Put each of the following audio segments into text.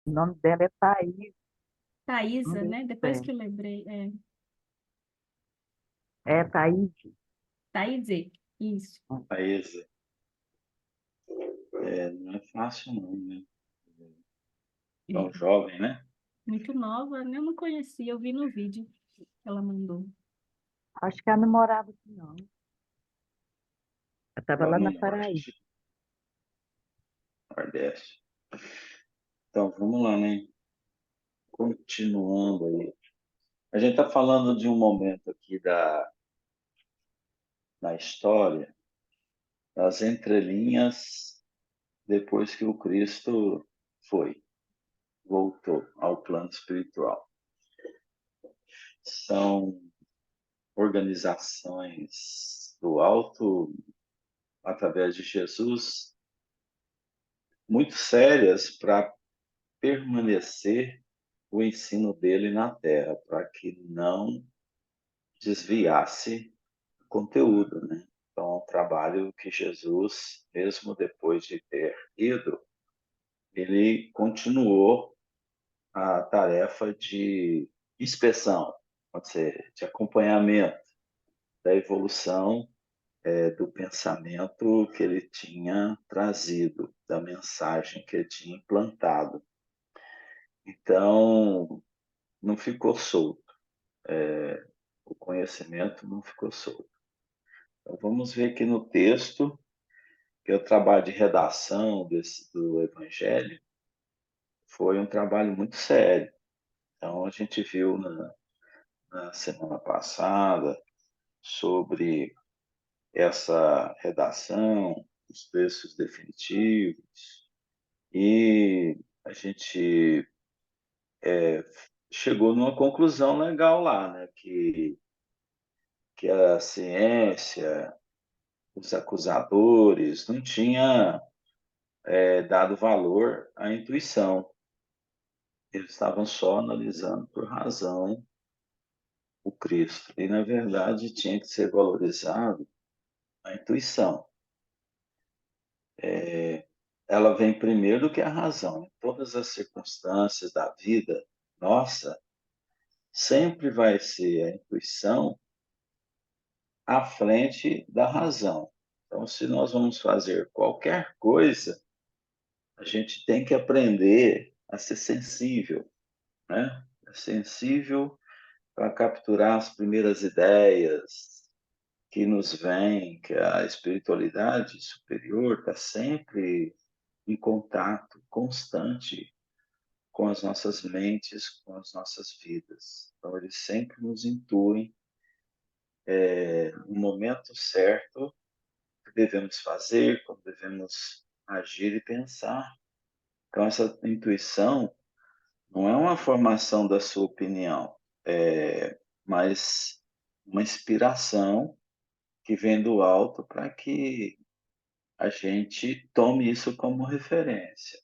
O nome dela é Thaís. Thaisa, Isso, né? Depois é. que eu lembrei. É Thaís. Thaise, isso. Paesa. Não é fácil não, né? Tão É, jovem, né? muito nova, né? Eu não conhecia, eu vi no vídeo que ela mandou. Acho que ela não morava aqui, não. Ela estava Lá lá no na Paraíba. norte, nordeste. Então, vamos lá, né? Continuando aí. A gente está falando de um momento aqui da história, das entrelinhas, depois que o Cristo voltou ao plano espiritual. São organizações do alto, através de Jesus, muito sérias para permanecer o ensino dele na Terra, para que não desviasse o conteúdo, né? Então, é um trabalho que Jesus, mesmo depois de ter ido, ele continuou a tarefa de inspeção, pode ser, de acompanhamento da evolução do pensamento que ele tinha trazido, da mensagem que ele tinha implantado. Então, não ficou solto, o conhecimento não ficou solto. Então, vamos ver aqui no texto, que é o trabalho de redação do Evangelho, foi um trabalho muito sério. Então, a gente viu na semana passada sobre essa redação, os textos definitivos, e a gente chegou numa conclusão legal lá, né? Que a ciência, os acusadores, não tinha dado valor à intuição. Eles estavam só analisando por razão o Cristo. E, na verdade, tinha que ser valorizado a intuição. Ela vem primeiro do que a razão. Em todas as circunstâncias da vida nossa, sempre vai ser a intuição à frente da razão. Então, se nós vamos fazer qualquer coisa, a gente tem que aprender a ser sensível, né? Sensível para capturar as primeiras ideias que nos vêm, que a espiritualidade superior está sempre em contato constante com as nossas mentes, com as nossas vidas. Então, eles sempre nos intuem no momento certo o que devemos fazer, como devemos agir e pensar. Então, essa intuição não é uma formação da sua opinião, mas uma inspiração que vem do alto para que a gente tome isso como referência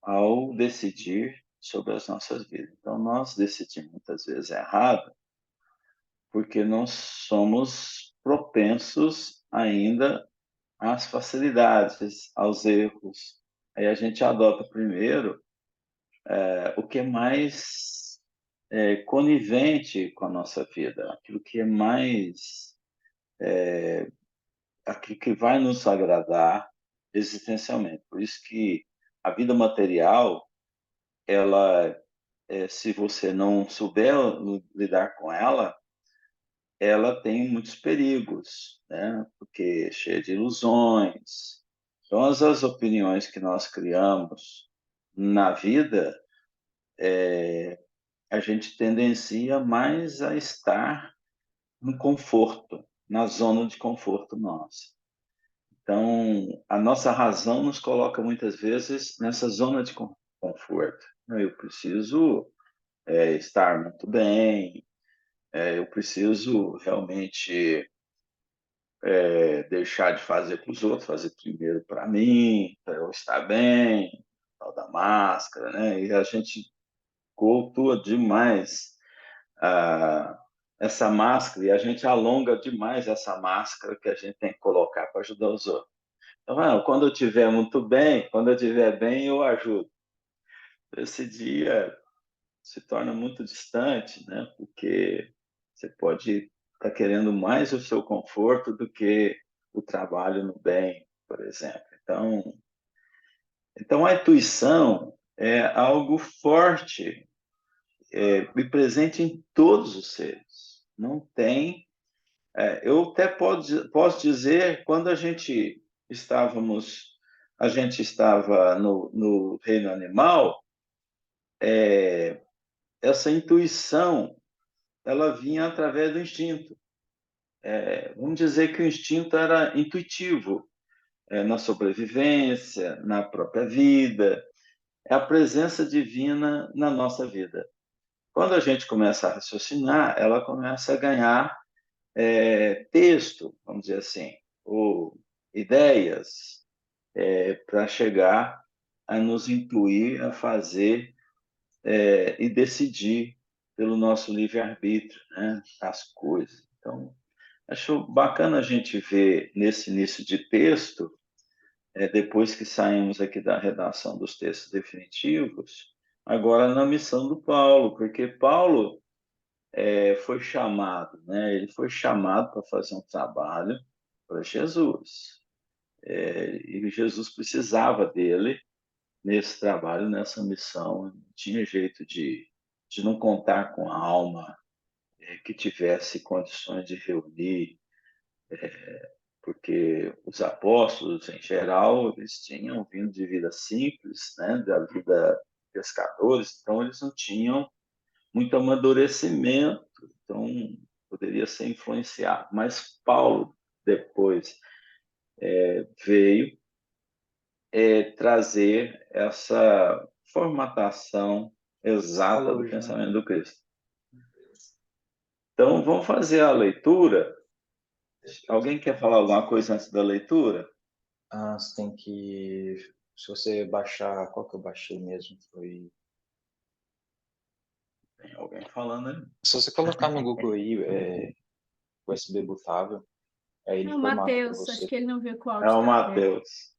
ao decidir sobre as nossas vidas. Então, nós decidimos muitas vezes errado porque nós somos propensos ainda às facilidades, aos erros. Aí a gente adota primeiro o que é mais conivente com a nossa vida, aquilo que é mais, aquilo que vai nos agradar existencialmente. Por isso que a vida material, ela, se você não souber lidar com ela tem muitos perigos, né? Porque é cheia de ilusões. Então, as opiniões que nós criamos na vida, a gente tendencia mais a estar no conforto, na zona de conforto nossa. Então, a nossa razão nos coloca muitas vezes nessa zona de conforto. Eu preciso estar muito bem, eu preciso realmente deixar de fazer para os outros, fazer primeiro para mim, para eu estar bem, tal da máscara, né? E a gente cultua demais ah, essa máscara e a gente alonga demais essa máscara que a gente tem que colocar para ajudar os outros. Então, quando eu estiver muito bem, quando eu estiver bem, eu ajudo. esse dia se torna muito distante, né? Porque você pode estar querendo mais o seu conforto do que o trabalho no bem, por exemplo. Então a intuição é algo forte, e presente em todos os seres. Não tem. Eu até posso dizer, quando a gente estava no reino animal, essa intuição ela vinha através do instinto. Vamos dizer que o instinto era intuitivo, na sobrevivência, na própria vida, é a presença divina na nossa vida. Quando a gente começa a raciocinar, ela começa a ganhar texto, vamos dizer assim, ou ideias, para chegar a nos incluir a fazer e decidir pelo nosso livre-arbítrio, né, as coisas. Então, acho bacana a gente ver nesse início de texto, depois que saímos aqui da redação dos textos definitivos, agora na missão do Paulo, porque Paulo foi chamado, né? Ele foi chamado para fazer um trabalho para Jesus. E Jesus precisava dele nesse trabalho, nessa missão. Não tinha jeito de não contar com a alma que tivesse condições de reunir, porque os apóstolos, em geral, eles tinham vindo de vida simples, né? Da vida de pescadores, então eles não tinham muito amadurecimento, então poderia ser influenciado. Mas Paulo depois veio trazer essa formatação exata do Falou já. pensamento do Cristo. Então vamos fazer a leitura. Alguém quer falar alguma coisa antes da leitura? Você tem que... Se você baixar... Qual que eu baixei mesmo? Foi... Tem alguém falando aí? Se você colocar no Google aí, USB bootável, aí ele É o formata para Matheus, acho você. que ele não viu que o É áudio o está aberto. Matheus.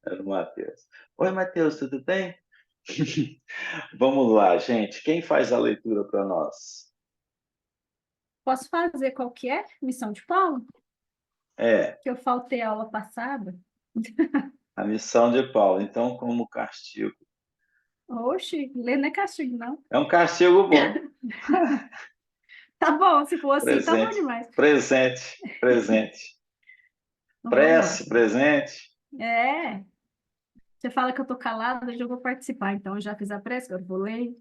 É o Matheus. Oi, Matheus, tudo bem? Vamos lá, gente. Quem faz a leitura para nós? Posso fazer qual que é? Missão de Paulo? É, Que eu faltei a aula passada. a missão de Paulo. Então, como castigo. Oxe, ler não é castigo, não. É um castigo bom. Tá bom, se for assim, tá bom Presente, demais. presente, presente. Então, vamos lá. Prece, presente. É, você fala que eu tô calada, hoje eu vou participar. Então, eu já fiz a prece, agora eu vou ler.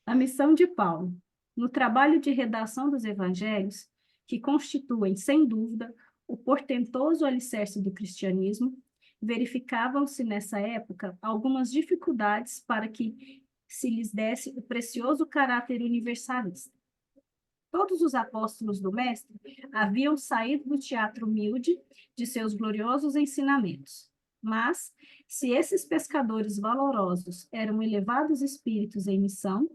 A missão de Paulo. No trabalho de redação dos evangelhos, que constituem, sem dúvida, o portentoso alicerce do cristianismo, verificavam-se nessa época algumas dificuldades para que se lhes desse o precioso caráter universalista. Todos os apóstolos do Mestre haviam saído do teatro humilde de seus gloriosos ensinamentos. Mas, se esses pescadores valorosos eram elevados espíritos em missão,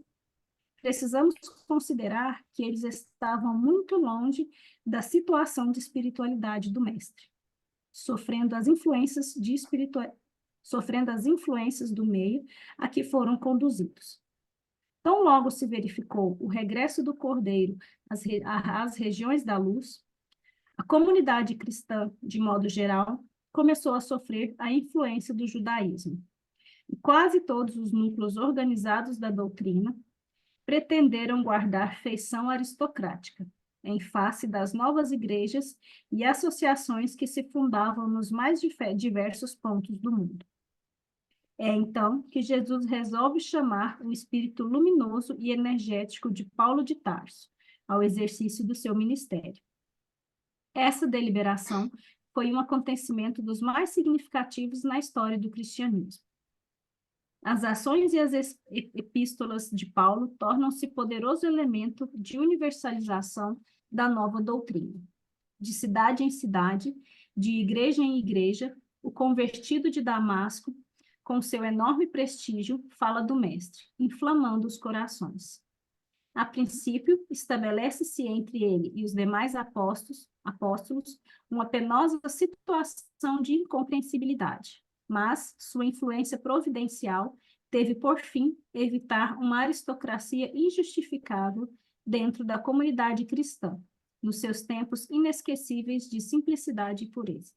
precisamos considerar que eles estavam muito longe da situação de espiritualidade do Mestre, sofrendo as influências do meio a que foram conduzidos. Tão logo se verificou o regresso do Cordeiro às regiões da luz, a comunidade cristã, de modo geral, começou a sofrer a influência do judaísmo. E quase todos os núcleos organizados da doutrina pretenderam guardar feição aristocrática, em face das novas igrejas e associações que se fundavam nos mais diversos pontos do mundo. É então que Jesus resolve chamar o espírito luminoso e energético de Paulo de Tarso ao exercício do seu ministério. Essa deliberação foi um acontecimento dos mais significativos na história do cristianismo. As ações e as epístolas de Paulo tornam-se poderoso elemento de universalização da nova doutrina. De cidade em cidade, de igreja em igreja, o convertido de Damasco, com seu enorme prestígio, fala do Mestre, inflamando os corações. A princípio, estabelece-se entre ele e os demais apóstolos uma penosa situação de incompreensibilidade. mas sua influência providencial teve por fim evitar uma aristocracia injustificável dentro da comunidade cristã, nos seus tempos inesquecíveis de simplicidade e pureza.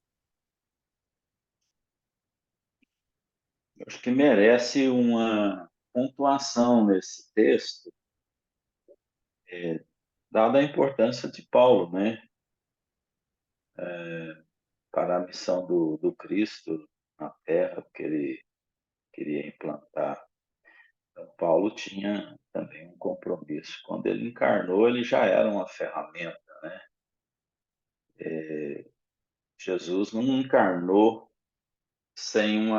Acho que merece uma pontuação nesse texto, dada a importância de Paulo, né, para a missão do Cristo na Terra, que ele queria implantar. Então, Paulo tinha também um compromisso. Quando ele encarnou, ele já era uma ferramenta, né? Jesus não encarnou sem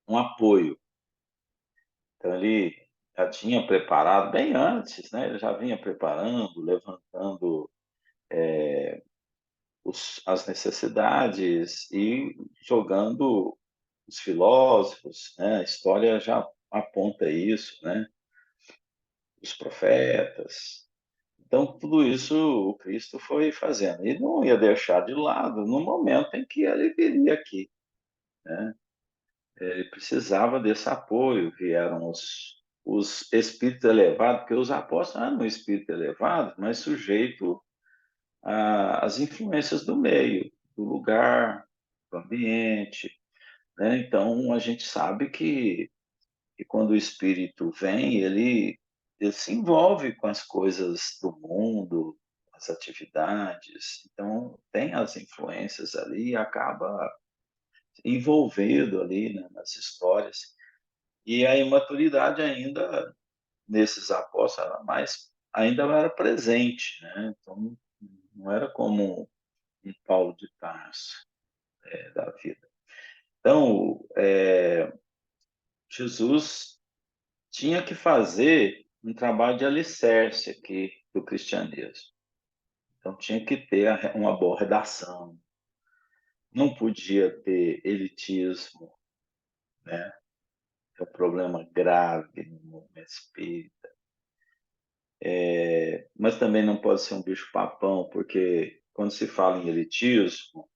um apoio. Então, ele já tinha preparado bem antes, né? Ele já vinha preparando, levantando as necessidades e jogando os filósofos, né? A história já aponta isso, né? Os profetas. Então, tudo isso o Cristo foi fazendo. E não ia deixar de lado no momento em que ele viria aqui, né? Ele precisava desse apoio. Vieram os espíritos elevados, porque os apóstolos eram um espírito elevado, mas sujeito às influências do meio, do lugar, do ambiente, né? Então, a gente sabe que quando o espírito vem, ele se envolve com as coisas do mundo, as atividades, então tem as influências ali e acaba envolvido ali, né, nas histórias. E a imaturidade ainda, nesses apóstolos, ainda era presente, né? Então, não era como um Paulo de Tarso, da vida. Então, Jesus tinha que fazer um trabalho de alicerce aqui do cristianismo. Então tinha que ter uma boa redação, não podia ter elitismo, né? É um problema grave no movimento espírita. Mas também não pode ser um bicho-papão, porque quando se fala em elitismo,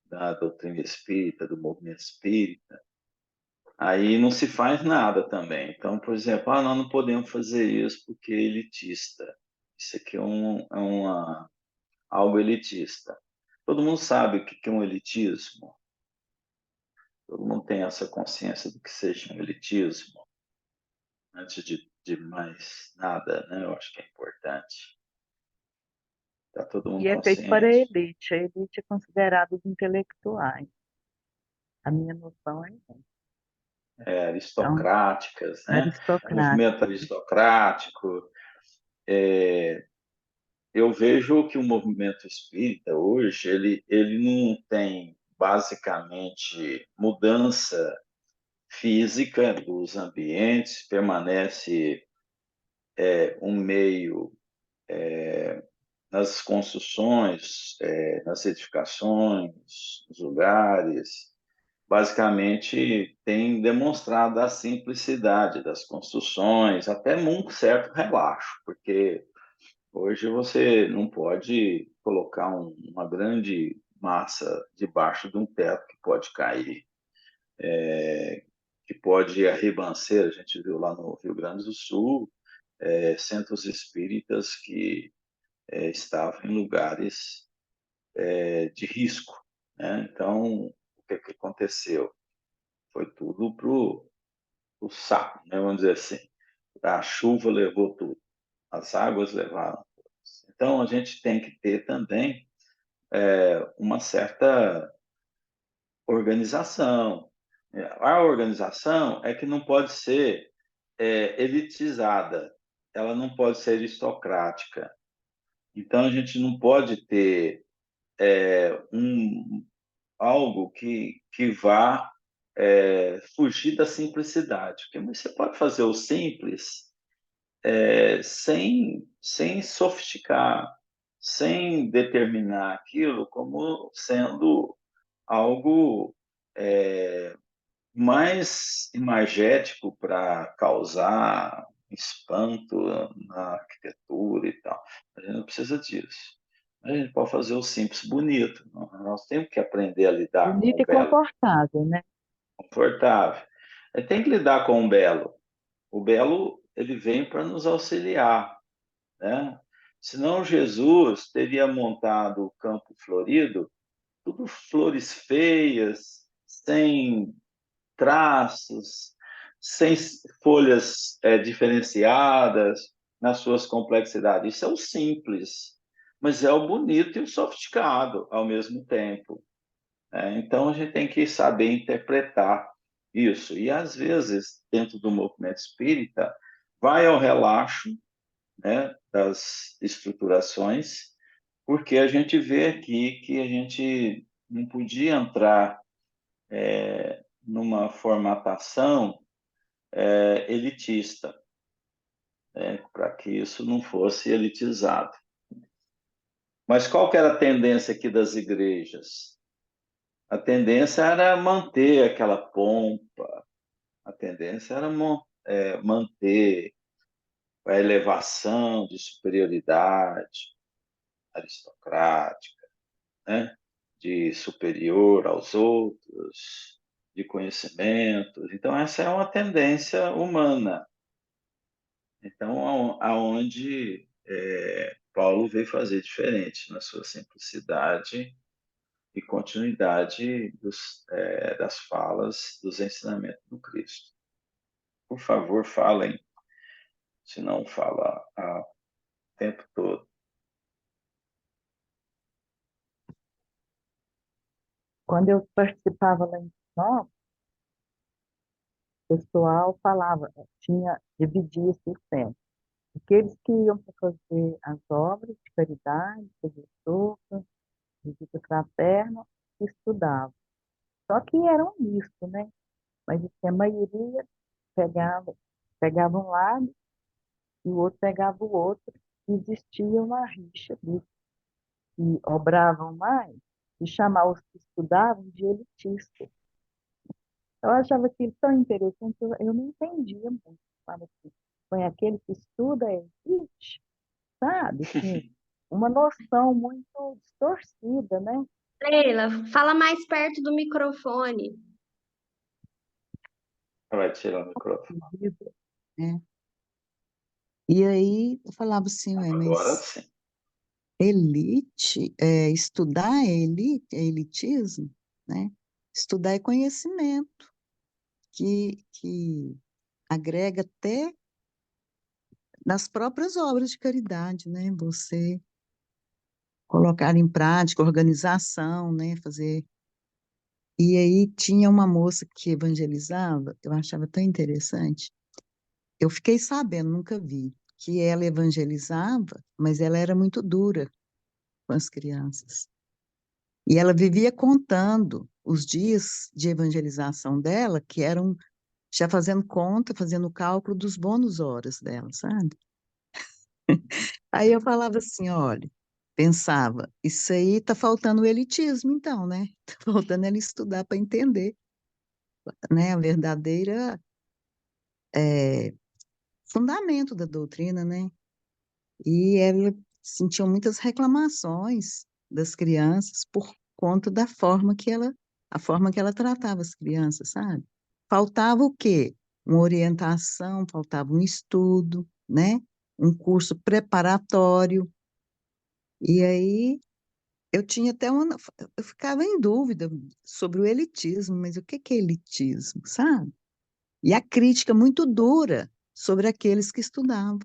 da doutrina espírita, do movimento espírita, aí não se faz nada também. Então, por exemplo, nós não podemos fazer isso porque é elitista. Isso aqui é algo elitista. Todo mundo sabe o que é um elitismo. Todo mundo tem essa consciência do que seja um elitismo. Antes de mais nada, né? Eu acho que é importante. Está todo mundo E é feito para a consciente. elite. A elite é considerada os intelectuais. A minha noção é essa. Então, Aristocráticas, né? O aristocrata. movimento aristocrático. Eu vejo que o movimento espírita hoje ele não tem basicamente mudança física dos ambientes, permanece um meio nas construções, nas edificações, nos lugares, basicamente tem demonstrado a simplicidade das construções, até um certo relaxo, porque hoje você não pode colocar uma grande massa debaixo de um teto que pode cair, que pode ir a ribanceira. A gente viu lá no Rio Grande do Sul, centros espíritas que estavam em lugares de risco, né? Então, o que aconteceu? Foi tudo para o saco, né? Vamos dizer assim. A chuva levou tudo, as águas levaram tudo. Então, a gente tem que ter também uma certa organização. A organização é que não pode ser elitizada, ela não pode ser aristocrática. Então, a gente não pode ter algo que vá fugir da simplicidade. Porque você pode fazer o simples sem sofisticar, sem determinar aquilo como sendo algo mais imagético para causar espanto na arquitetura e tal. A gente não precisa disso. A gente pode fazer o simples bonito. Nós temos que aprender a lidar com Bonito o e belo, confortável, né? confortável. Tem que lidar com o belo. O belo, ele vem para nos auxiliar, né? Senão Jesus teria montado o Campo Florido, tudo flores feias, sem traços, sem folhas diferenciadas nas suas complexidades. Isso é o simples, mas é o bonito e o sofisticado ao mesmo tempo. Então, a gente tem que saber interpretar isso. E, às vezes, dentro do movimento espírita, vai ao relaxo, né, das estruturações, porque a gente vê aqui que a gente não podia entrar numa formatação elitista, né, para que isso não fosse elitizado. Mas qual que era a tendência aqui das igrejas? A tendência era manter aquela pompa, a tendência era manter a elevação de superioridade aristocrática, né? De superior aos outros, de conhecimentos. Então, essa é uma tendência humana. Então, aonde Paulo veio fazer diferente na sua simplicidade e continuidade das falas, dos ensinamentos do Cristo. Por favor, falem, se não fala o tempo todo. Quando eu participava lá em Sinop, o pessoal falava, dividia-se o centro. Aqueles que iam para fazer as obras de caridade, fazer sopa, visita fraterna, estudavam. Só que era um misto, né? Mas assim, a maioria pegava um lado e o outro pegava o outro. E existia uma rixa dos que obravam mais e chamar os que estudavam de elitistas. Eu achava aquilo tão interessante, eu não entendia muito. Sabe assim, foi aquele que estuda é elite, sabe? Assim, uma noção muito distorcida, né? Leila, fala mais perto do microfone. Vai tirar o microfone. É. E aí eu falava assim, ué, Agora mas sim. elite, estudar é elite, é elitismo, né? Estudar é conhecimento, que agrega até nas próprias obras de caridade, né? Você colocar em prática, organização, né? Fazer. E aí tinha uma moça que evangelizava, eu achava tão interessante. Eu fiquei sabendo, nunca vi, que ela evangelizava, mas ela era muito dura com as crianças. E ela vivia contando os dias de evangelização dela, que eram já fazendo conta, fazendo cálculo dos bônus horas dela, sabe? Aí eu falava assim, olha, pensava, isso aí tá faltando o elitismo, então, né? Tá faltando ela estudar para entender, né, a verdadeira fundamento da doutrina, né? E ela sentiu muitas reclamações das crianças por conta da forma que a forma que ela tratava as crianças, sabe? Faltava o quê? Uma orientação, faltava um estudo, né? Um curso preparatório. E aí eu tinha até eu ficava em dúvida sobre o elitismo, mas o que é elitismo, sabe? E a crítica muito dura sobre aqueles que estudavam.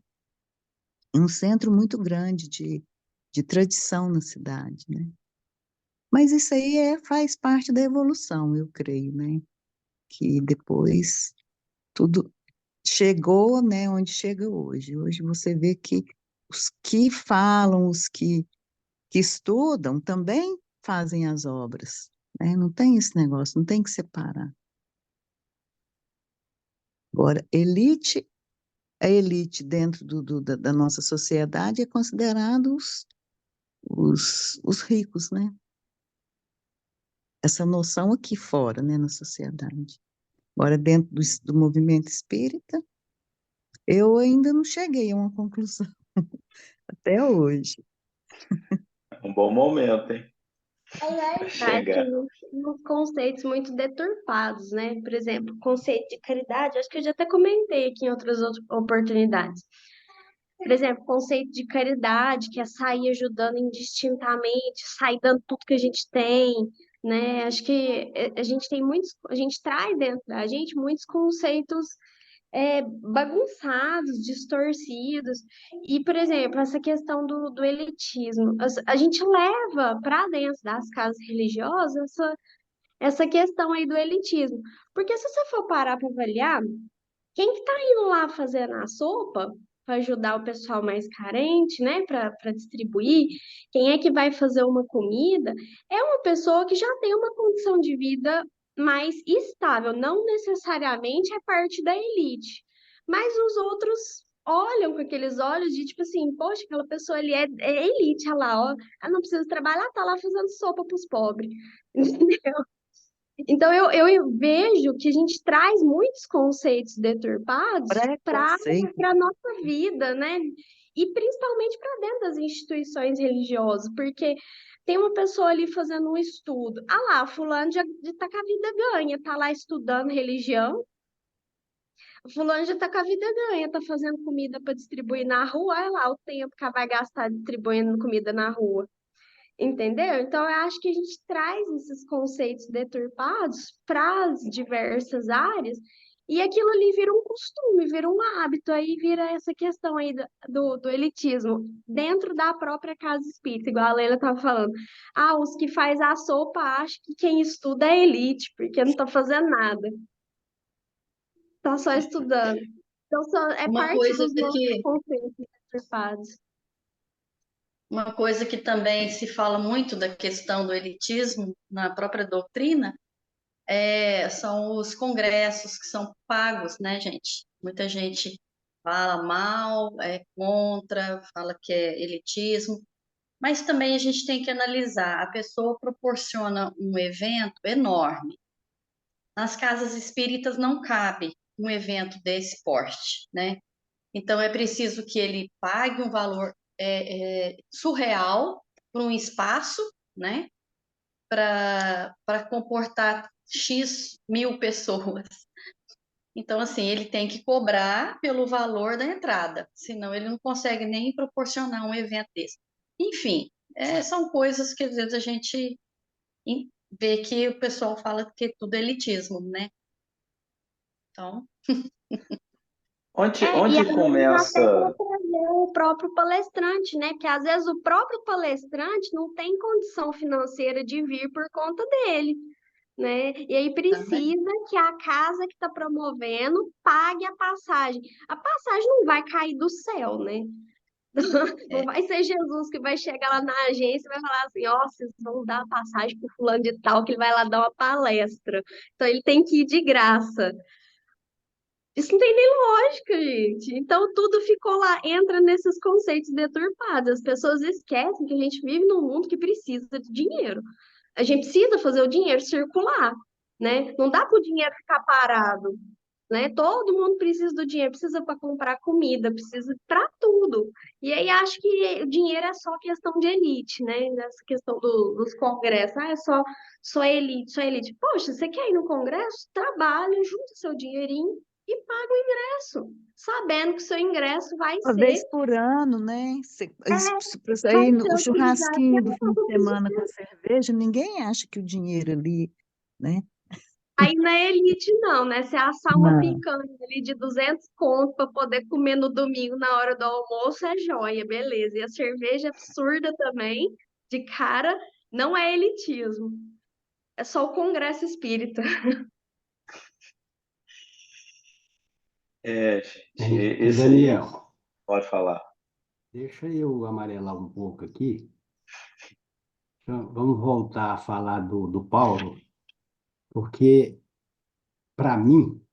Um centro muito grande de tradição na cidade, né? Mas isso aí faz parte da evolução, eu creio, né? Que depois tudo chegou, né, onde chega hoje. Hoje você vê que os que falam, que estudam, também fazem as obras, né? Não tem esse negócio, não tem que separar. Agora, a elite dentro da nossa sociedade é considerado os ricos, né? Essa noção aqui fora, né, na sociedade. Agora, dentro do movimento espírita, eu ainda não cheguei a uma conclusão até hoje. Um bom momento, hein? Vai Acho chegar. que uns conceitos muito deturpados, né? Por exemplo, o conceito de caridade, acho que eu já até comentei aqui em outras oportunidades. Por exemplo, o conceito de caridade, que é sair ajudando indistintamente, sair dando tudo que a gente tem, né? Acho que a gente tem muitos, a gente traz dentro da gente muitos conceitos bagunçados, distorcidos. E, por exemplo, essa questão do elitismo, a gente leva para dentro das casas religiosas essa questão aí do elitismo. Porque se você for parar para avaliar, quem que tá indo lá fazendo a sopa para ajudar o pessoal mais carente, né, para distribuir, quem é que vai fazer uma comida, é uma pessoa que já tem uma condição de vida mais estável, não necessariamente é parte da elite, mas os outros olham com aqueles olhos de tipo assim, poxa, aquela pessoa ali é elite, olha lá, ó, ela não precisa trabalhar, tá lá fazendo sopa para os pobres. Então, eu vejo que a gente traz muitos conceitos deturpados para Preconceito. a nossa vida, né? E principalmente para dentro das instituições religiosas, porque tem uma pessoa ali fazendo um estudo. Ah lá, fulano já está com a vida ganha, está lá estudando religião, fulano já está com a vida ganha, está fazendo comida para distribuir na rua, olha lá o tempo que ela vai gastar distribuindo comida na rua. Entendeu? Então, eu acho que a gente traz esses conceitos deturpados para as diversas áreas e aquilo ali vira um costume, vira um hábito, aí vira essa questão aí do elitismo dentro da própria casa espírita, igual a Leila estava falando. Ah, os que faz a sopa acham que quem estuda é elite, porque não está fazendo nada, está só estudando. Então, é Uma parte coisa dos nossos que, conceitos deturpados. uma coisa que também se fala muito da questão do elitismo na própria doutrina são os congressos que são pagos, né, gente? Muita gente fala mal, é contra, fala que é elitismo, mas também a gente tem que analisar. A pessoa proporciona um evento enorme. Nas casas espíritas não cabe um evento desse porte, né? Então é preciso que ele pague um valor surreal por um espaço, né? Para comportar X mil pessoas. Então, assim, ele tem que cobrar pelo valor da entrada, senão ele não consegue nem proporcionar um evento desse. Enfim, são coisas que às vezes a gente vê que o pessoal fala que tudo é elitismo, né? Então, E Onde às vezes até para começa? trazer o próprio palestrante, né? Porque às vezes o próprio palestrante não tem condição financeira de vir por conta dele, né? E aí também. precisa que a casa que está promovendo pague a passagem. A passagem não vai cair do céu, né? Não É, vai ser Jesus que vai chegar lá na agência e vai falar assim, ó, vocês vão dar a passagem pro fulano de tal, que ele vai lá dar uma palestra. Então ele tem que ir de graça. Isso não tem nem lógica, gente. Então tudo ficou lá, entra nesses conceitos deturpados. As pessoas esquecem que a gente vive num mundo que precisa de dinheiro. A gente precisa fazer o dinheiro circular, né? Não dá para o dinheiro ficar parado, né? Todo mundo precisa do dinheiro, precisa para comprar comida, precisa para tudo. E aí acho que o dinheiro é só questão de elite, né? Nessa questão dos congressos, é só elite, só elite. Poxa, você quer ir no congresso? Trabalha, junta seu dinheirinho e paga o ingresso, sabendo que o seu ingresso vai Uma ser vez por ano, né? Para vai sair ser o utilizado churrasquinho do fim de para semana com a cerveja, ninguém acha que o dinheiro ali, né? aí não é elite, não, né? Você assar uma Não. picanha ali de 200 conto para poder comer no domingo na hora do almoço é joia, beleza. E a cerveja absurda também, de cara, não é elitismo. É só o Congresso Espírita. Gente, Daniel, pode falar. deixa eu amarelar um pouco aqui. Vamos voltar a falar do Paulo, porque, para mim,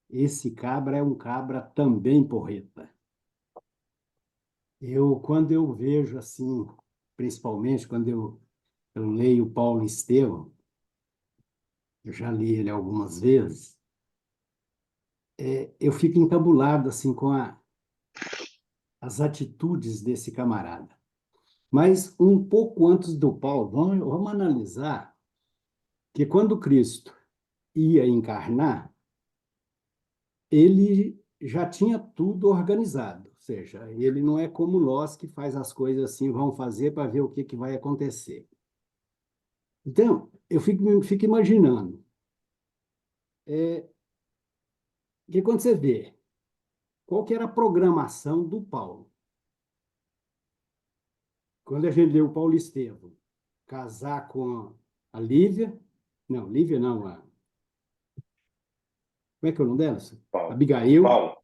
esse cabra é um cabra também porreta. Quando eu vejo assim, principalmente quando eu leio Paulo Estevão, eu já li ele algumas vezes, eu fico encabulado assim com as atitudes desse camarada. Mas um pouco antes do Paulo, vamos analisar que quando Cristo ia encarnar, ele já tinha tudo organizado. Ou seja, ele não é como nós que faz as coisas assim, vão fazer para ver o que vai acontecer. Então, eu fico imaginando que quando você vê qual que era a programação do Paulo, quando a gente lê o Paulo Estevam casar com a Lívia, não, Lívia não, como é que é o nome dela? Paulo. Abigail, Paulo, ou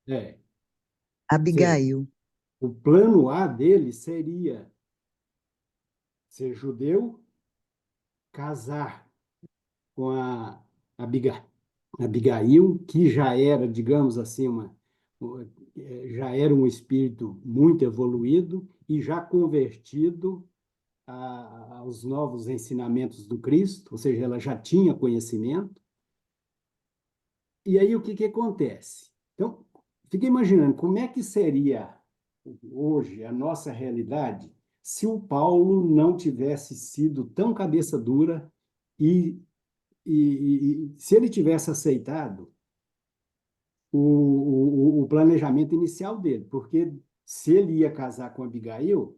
seja, Abigail. o plano A dele seria ser judeu, casar com a Abigail, que já era, digamos assim, já era um espírito muito evoluído e já convertido aos novos ensinamentos do Cristo, ou seja, ela já tinha conhecimento. E aí o que acontece? Então, fica imaginando como é que seria hoje a nossa realidade se o Paulo não tivesse sido tão cabeça dura e, e se ele tivesse aceitado o planejamento inicial dele, porque se ele ia casar com Abigail,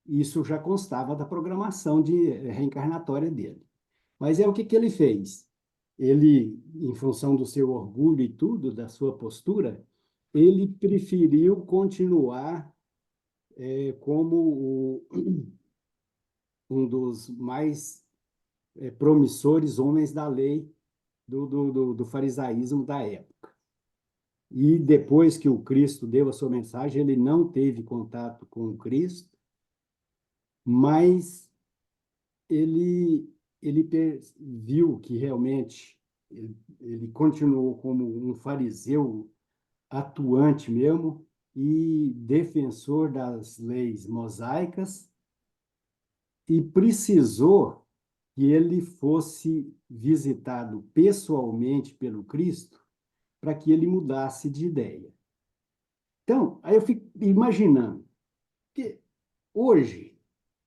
isso já constava da programação reencarnatória dele. Mas é o que ele fez? Ele, em função do seu orgulho e tudo, da sua postura, ele preferiu continuar como um dos mais promissores homens da lei do farisaísmo da época. E depois que o Cristo deu a sua mensagem, ele não teve contato com o Cristo, mas ele viu que realmente ele continuou como um fariseu atuante mesmo e defensor das leis mosaicas e precisou que ele fosse visitado pessoalmente pelo Cristo para que ele mudasse de ideia. Então, aí eu fico imaginando que hoje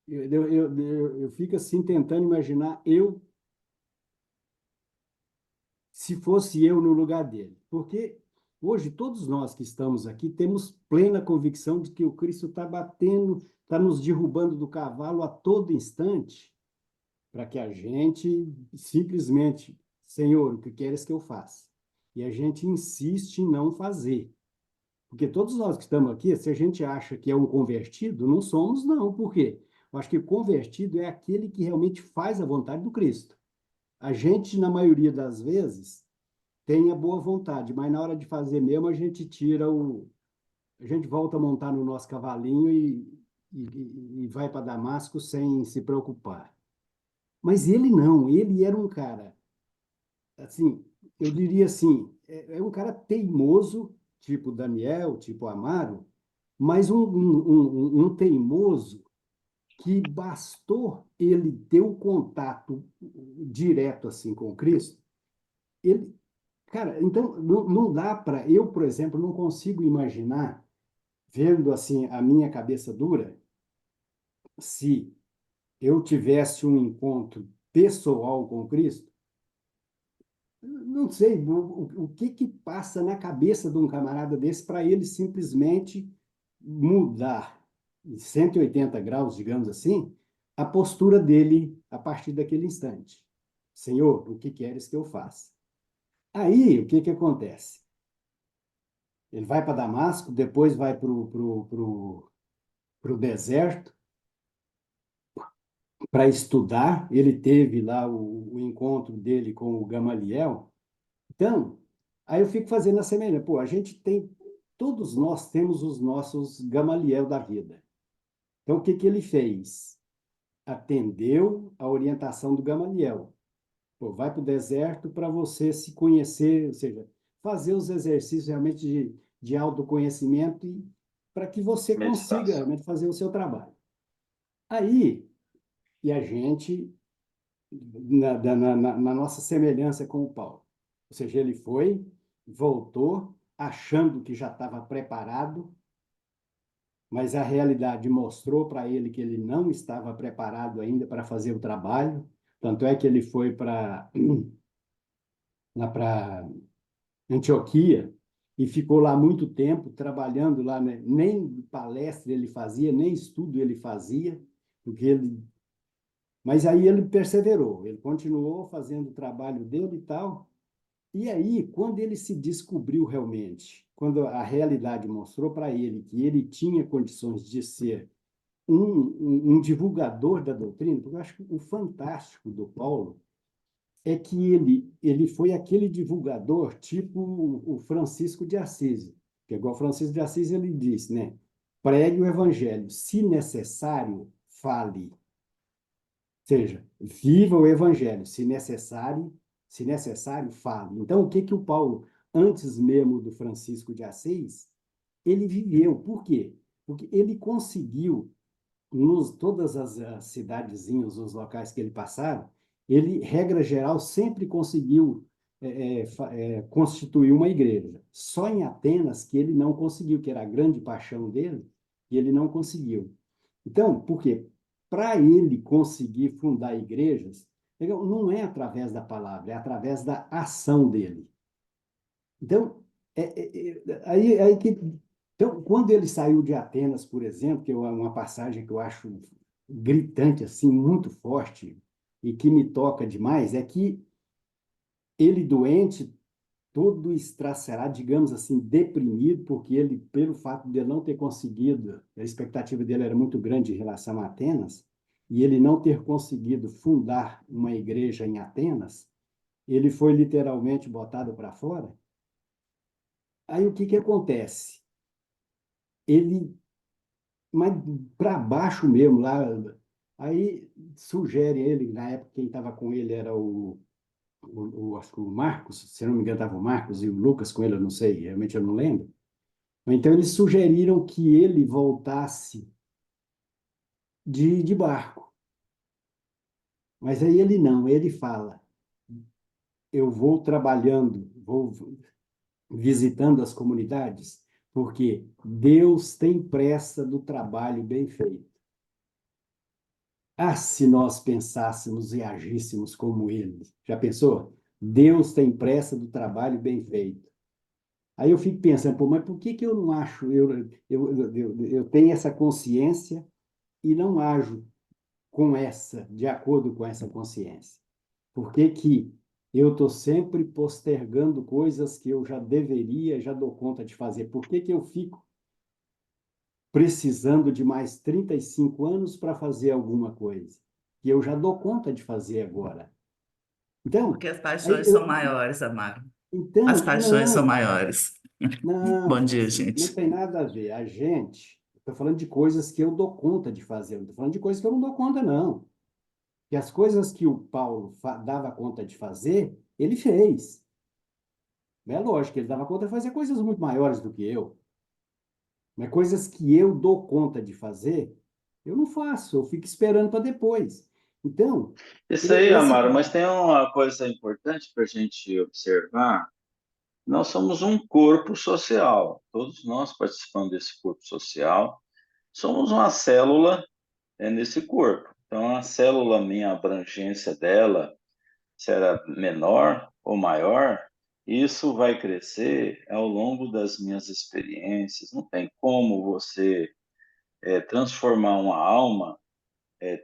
eu fico assim tentando imaginar se fosse eu no lugar dele. Porque hoje todos nós que estamos aqui temos plena convicção de que o Cristo está batendo, está nos derrubando do cavalo a todo instante, para que a gente simplesmente, Senhor, o que queres que eu faça? E a gente insiste em não fazer. Porque todos nós que estamos aqui, se a gente acha que é um convertido, não somos, não. Por quê? Eu acho que convertido é aquele que realmente faz a vontade do Cristo. A gente, na maioria das vezes, tem a boa vontade, mas na hora de fazer mesmo, a gente a gente volta a montar no nosso cavalinho e vai para Damasco sem se preocupar. Mas ele não, ele era um cara, assim, eu diria assim, é um cara teimoso, tipo Daniel, tipo Amaro, mas um teimoso que bastou ele ter um contato direto assim com Cristo, ele, cara, então não dá para eu, por exemplo, não consigo imaginar vendo assim a minha cabeça dura se eu tivesse um encontro pessoal com Cristo, não sei o que passa na cabeça de um camarada desse para ele simplesmente mudar em 180 graus, digamos assim, a postura dele a partir daquele instante. Senhor, o que queres que eu faça? Aí, o que acontece? Ele vai para Damasco, depois vai para o deserto para estudar. Ele teve lá o encontro dele com o Gamaliel. Então, aí eu fico fazendo a semelhança. Pô, a gente tem, todos nós temos os nossos Gamaliel da vida. Então, o que ele fez? Atendeu a orientação do Gamaliel. Pô, vai para o deserto para você se conhecer, ou seja, fazer os exercícios realmente de autoconhecimento e para que você consiga meditação. realmente fazer o seu trabalho. Aí, e a gente, na nossa semelhança com o Paulo, ou seja, ele foi, voltou, achando que já estava preparado, mas a realidade mostrou para ele que ele não estava preparado ainda para fazer o trabalho. Tanto é que ele foi lá para Antioquia e ficou lá muito tempo trabalhando lá, né? Nem palestra ele fazia, nem estudo ele fazia, porque ele... Mas aí ele perseverou, ele continuou fazendo o trabalho dele e tal. E aí, quando ele se descobriu realmente, quando a realidade mostrou para ele que ele tinha condições de ser um divulgador da doutrina, porque eu acho que o fantástico do Paulo é que ele foi aquele divulgador tipo o Francisco de Assis, que é igual Francisco de Assis, ele diz, né? Pregue o evangelho, se necessário, fale. Ou seja, viva o evangelho, se necessário, fale. Então, o que que o Paulo, antes mesmo do Francisco de Assis, ele viveu? Por quê? Porque ele conseguiu todas as cidadezinhas, os locais que ele passava, ele, regra geral, sempre conseguiu constituir uma igreja. Só em Atenas que ele não conseguiu, que era a grande paixão dele, e ele não conseguiu. Então, por quê? Para ele conseguir fundar igrejas, não é através da palavra, é através da ação dele. Então, aí que então, quando ele saiu de Atenas, por exemplo, que é uma passagem que eu acho gritante, assim, muito forte, e que me toca demais, é que ele doente, todo estracerado, digamos assim, deprimido, porque ele, pelo fato de ele não ter conseguido, a expectativa dele era muito grande em relação a Atenas, e ele não ter conseguido fundar uma igreja em Atenas, ele foi literalmente botado para fora. Aí o que que acontece? Ele, mas para baixo mesmo, lá, aí sugere ele, na época quem estava com ele era acho que o Marcos, se não me engano estava o Marcos e o Lucas com ele, eu não sei, realmente eu não lembro. Então eles sugeriram que ele voltasse de barco. Mas aí ele não, ele fala, eu vou trabalhando, vou visitando as comunidades, porque Deus tem pressa do trabalho bem feito. Ah, se nós pensássemos e agíssemos como ele. Já pensou? Deus tem pressa do trabalho bem feito. Aí eu fico pensando, pô, mas por que que eu não acho, eu tenho essa consciência e não ajo de acordo com essa consciência? Por que que eu estou sempre postergando coisas que eu já deveria, já dou conta de fazer? Por que que eu fico precisando de mais 35 anos para fazer alguma coisa que eu já dou conta de fazer agora? Então, Porque as aí paixões são maiores, Amaro. As então, paixões são maiores. não, Bom dia, Francine, não gente. tem nada a ver. A gente, estou falando de coisas que eu dou conta de fazer, não estou falando de coisas que eu não dou conta, não. Que as coisas que o Paulo dava conta de fazer, ele fez. É lógico que ele dava conta de fazer coisas muito maiores do que eu. Mas coisas que eu dou conta de fazer, eu não faço, eu fico esperando para depois. Então, Isso aí, esse... Amaro, mas tem uma coisa importante para a gente observar. Nós somos um corpo social. Todos nós participamos desse corpo social. Somos uma célula nesse corpo. Então, a célula, minha abrangência dela, será menor ou maior, isso vai crescer ao longo das minhas experiências. Não tem como você transformar uma alma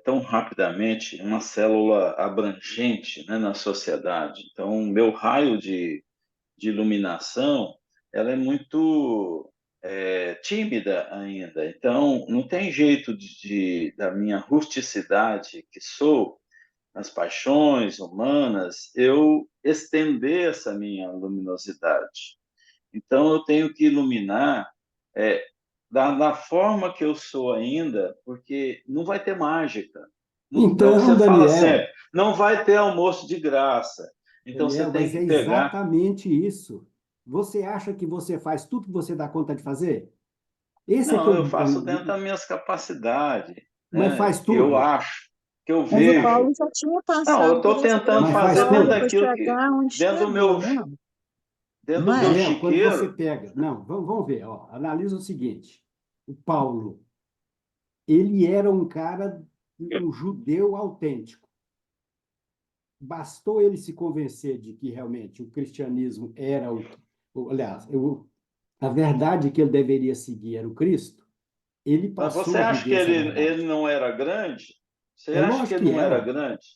tão rapidamente em uma célula abrangente, né, na sociedade. Então, o meu raio de iluminação, ela é muito tímida ainda. Então, não tem jeito da minha rusticidade que sou, nas paixões humanas, eu estender essa minha luminosidade. Então, eu tenho que iluminar é, da forma que eu sou ainda, porque não vai ter mágica. É o que Então, você fala Daniel, sempre, não vai ter almoço de graça. Então, você Daniel, tem mas que é pegar. exatamente isso. Você acha que você faz tudo que você dá conta de fazer? Esse é que Não, eu eu... faço dentro das minhas capacidades, Mas né? faz Que eu tudo? acho, que eu Mas o vejo. Paulo já tinha Não, eu passado por estou essa tentando Mas faz fazer dentro trajetória para tudo? daquilo que, chegar onde dentro do chegou, meu, né? dentro Não do meu é? Daniel, quando você chiqueiro. pega... Não, vamos ver, ó, analisa o seguinte. o Paulo, ele era um cara, um judeu autêntico. Bastou ele se convencer de que realmente o cristianismo era aliás, a verdade que ele deveria seguir era o Cristo, ele Mas passou você a acha que viver essa ele verdade. não era grande? Você É acha que lógico ele que não era era, grande?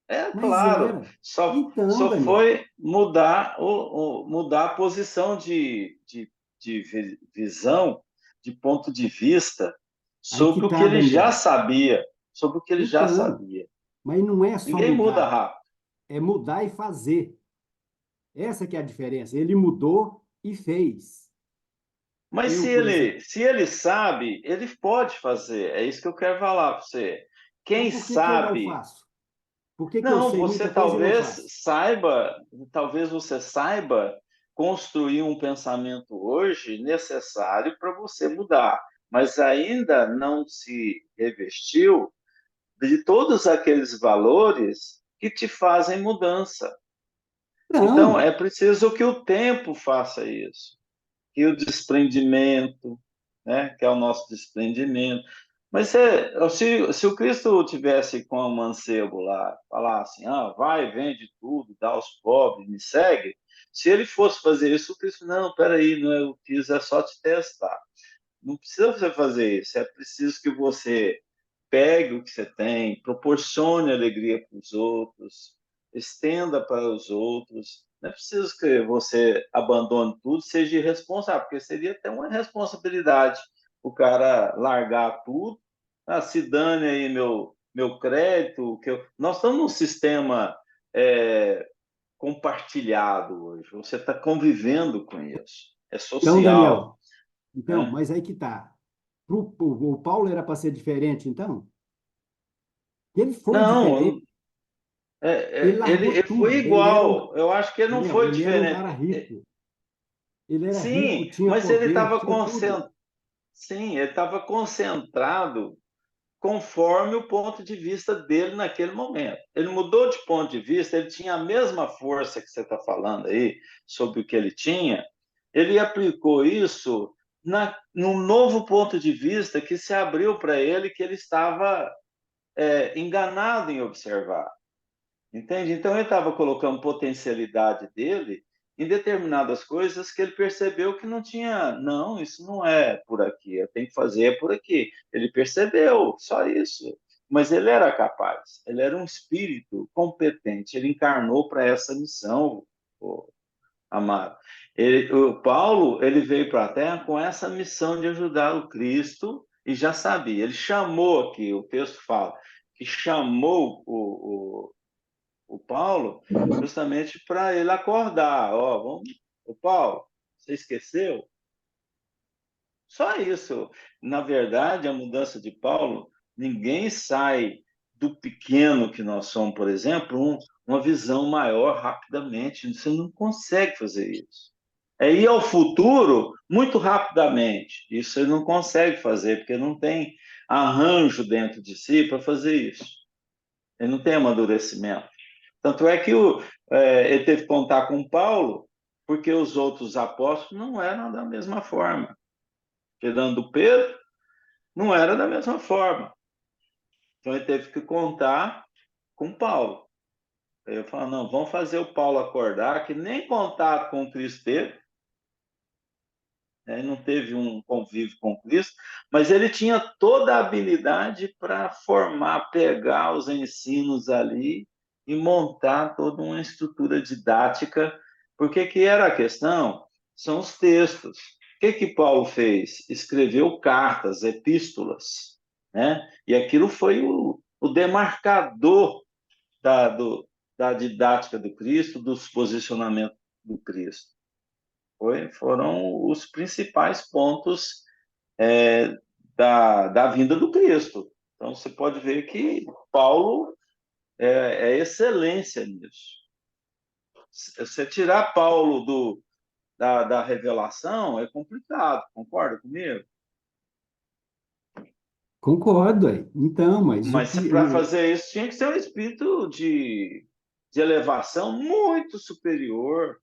É mas claro, era. só, Então, só Daniel, foi mudar, mudar a posição de visão, de ponto de vista, aí que sobre o que tá, ele já Daniel. sabia, sobre o que ele já Então, sabia. mas não é só Ninguém muda mudar, rápido. é mudar e fazer. Essa que é a diferença. Ele mudou e fez. Mas Eu, por exemplo, se ele sabe, ele pode fazer. É isso que eu quero falar para você. então Quem por que que eu não sabe. faço? Por que que eu Não, sei você muita coisa e não talvez faço? saiba, talvez você saiba construir um pensamento hoje necessário para você mudar, mas ainda não se revestiu de todos aqueles valores que te fazem mudança. Então, Não, é preciso que o tempo faça isso, que o desprendimento, né, que é o nosso desprendimento. Mas se o Cristo tivesse com o mancebo lá, falar assim, vai, vende tudo, dá aos pobres, me segue, se ele fosse fazer isso, o Cristo, não, peraí, não, eu quis é só te testar. Não precisa você fazer isso, é preciso que você pegue o que você tem, proporcione alegria para os outros, estenda para os outros. Não é preciso que você abandone tudo, seja irresponsável, porque seria até uma responsabilidade o cara largar tudo. Se dane aí meu crédito. Nós estamos num sistema compartilhado hoje, você está convivendo com isso, é então, social. Daniel, então, Né? mas aí que tá. O Paulo era para ser diferente, então? Ele foi diferente. Não, Ele largou ele foi tudo. Ele era um, igual. Eu acho que ele não Daniel, foi ele era um diferente. cara rico. Ele era rico, Sim, tinha mas ele poder, estava tinha tudo. Sim, ele estava concentrado conforme o ponto de vista dele naquele momento. Ele mudou de ponto de vista, ele tinha a mesma força que você está falando aí, sobre o que ele tinha, ele aplicou isso num novo ponto de vista que se abriu para ele, que ele estava enganado em observar. Entende? Então ele estava colocando potencialidade dele em determinadas coisas que ele percebeu que não tinha. Não, isso não é por aqui, eu tenho que fazer por aqui. Ele percebeu, só isso. Mas ele era capaz, ele era um espírito competente, ele encarnou para essa missão, amado. O Paulo, ele veio para a Terra com essa missão de ajudar o Cristo e já sabia. Ele chamou aqui, o texto fala, que chamou o Paulo justamente para ele acordar. O Paulo, você esqueceu? Só isso. Na verdade, a mudança de Paulo, ninguém sai do pequeno que nós somos, por exemplo, uma visão maior rapidamente. Você não consegue fazer isso. É ir ao futuro muito rapidamente. Isso ele não consegue fazer, porque não tem arranjo dentro de si para fazer isso. Ele não tem amadurecimento. Tanto é que ele teve que contar com Paulo, porque os outros apóstolos não eram da mesma forma. Tirando Pedro, não era da mesma forma. Então ele teve que contar com Paulo. Aí eu falo, não, vamos fazer o Paulo acordar, que nem contato com o Cristo teve, né? Ele não teve um convívio com Cristo, mas ele tinha toda a habilidade para formar, pegar os ensinos ali e montar toda uma estrutura didática, porque que era a questão? São os textos. O que Paulo fez? Escreveu cartas, epístolas, né? E aquilo foi o demarcador da didática do Cristo, dos posicionamentos do Cristo. Foram os principais pontos da vinda do Cristo. Então, você pode ver que Paulo é excelência nisso. Você tirar Paulo da revelação é complicado, concorda comigo? Concordo aí. Então, mas o Mas que para fazer isso tinha que ser um espírito de elevação muito superior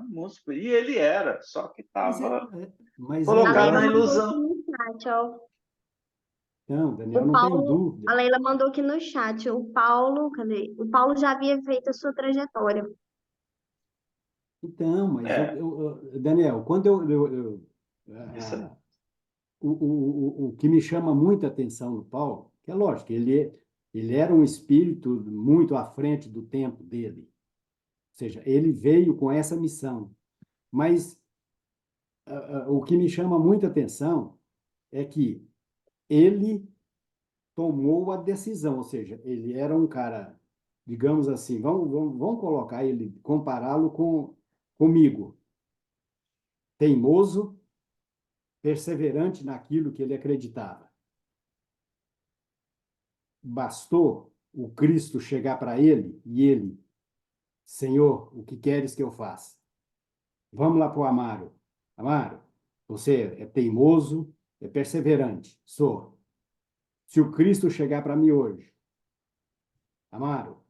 músico. E ele era, só que Mas, estava mas A colocado Leila na lógico. mandou aqui ilusão. no chat, ó. Não, Daniel, O não tem Paulo, dúvida. a Leila mandou aqui no chat. O Paulo, cadê? O Paulo já havia feito a sua trajetória. Então, mas É, Daniel, quando isso aí. o que me chama muita atenção no Paulo, que é lógico, ele era um espírito muito à frente do tempo dele. Ou seja, ele veio com essa missão. Mas o que me chama muita atenção é que ele tomou a decisão, ou seja, ele era um cara, digamos assim, vamos colocar ele, compará-lo comigo, teimoso, perseverante naquilo que ele acreditava. Bastou o Cristo chegar para ele e ele, Senhor, o que queres que eu faça? Vamos lá para o Amaro. Amaro, você é teimoso, é perseverante. Sou. Se o Cristo chegar para mim hoje, Amaro,